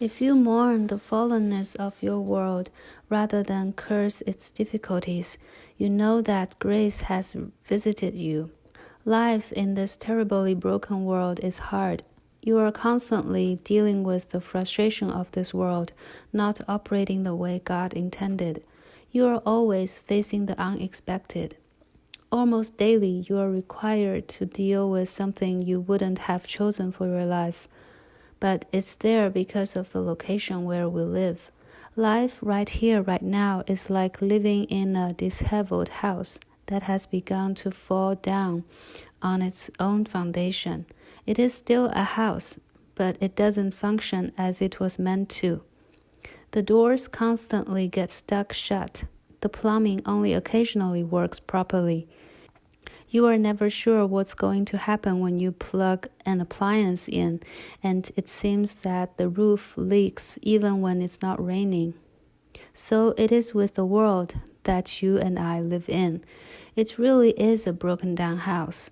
If you mourn the fallenness of your world rather than curse its difficulties, you know that grace has visited you. Life in this terribly broken world is hard. You are constantly dealing with the frustration of this world not operating the way God intended. You are always facing the unexpected. Almost daily, you are required to deal with something you wouldn't have chosen for your life. But it's there because of the location where we live. Life right here, right now, is like living in a disheveled house that has begun to fall down on its own foundation. It is still a house, but it doesn't function as it was meant to. The doors constantly get stuck shut. The plumbing only occasionally works properly. You are never sure what's going to happen when you plug an appliance in, and it seems that the roof leaks even when it's not raining. So it is with the world that you and I live in. It really is a broken down house.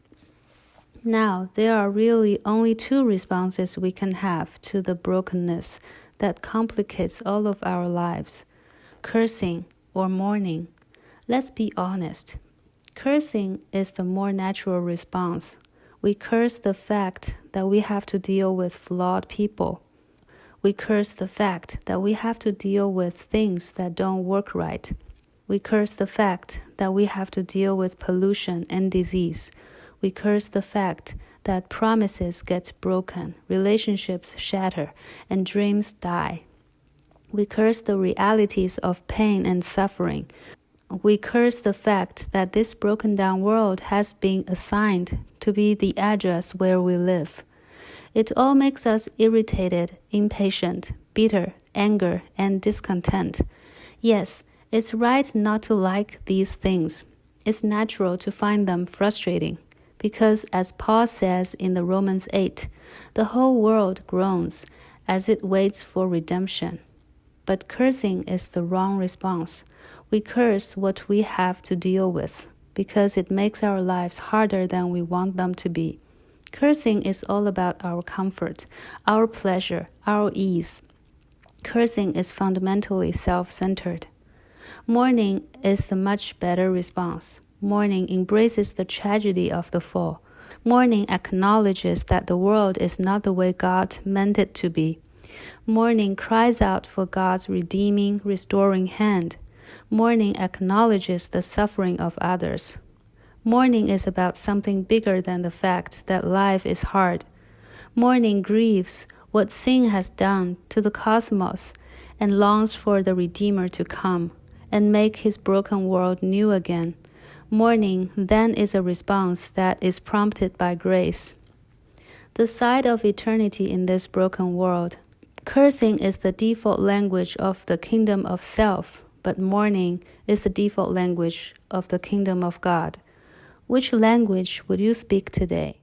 Now, there are really only two responses we can have to the brokenness that complicates all of our lives: cursing or mourning. Let's be honest. Cursing is the more natural response. We curse the fact that we have to deal with flawed people. We curse the fact that we have to deal with things that don't work right. We curse the fact that we have to deal with pollution and disease. We curse the fact that promises get broken, relationships shatter, and dreams die. We curse the realities of pain and suffering. We curse the fact that this broken down world has been assigned to be the address where we live. It all makes us irritated, impatient, bitter, anger, and discontent. Yes, it's right not to like these things. It's natural to find them frustrating, because as Paul says in the Romans 8, the whole world groans as it waits for redemption. But cursing is the wrong response. We curse what we have to deal with because it makes our lives harder than we want them to be. Cursing is all about our comfort, our pleasure, our ease. Cursing is fundamentally self-centered. Mourning is the much better response. Mourning embraces the tragedy of the fall. Mourning acknowledges that the world is not the way God meant it to be. Mourning cries out for God's redeeming, restoring hand. Mourning acknowledges the suffering of others. Mourning is about something bigger than the fact that life is hard. Mourning grieves what sin has done to the cosmos and longs for the Redeemer to come and make his broken world new again. Mourning then is a response that is prompted by grace. The side of eternity in this broken world. Cursing is the default language of the kingdom of self, but mourning is the default language of the kingdom of God. Which language would you speak today?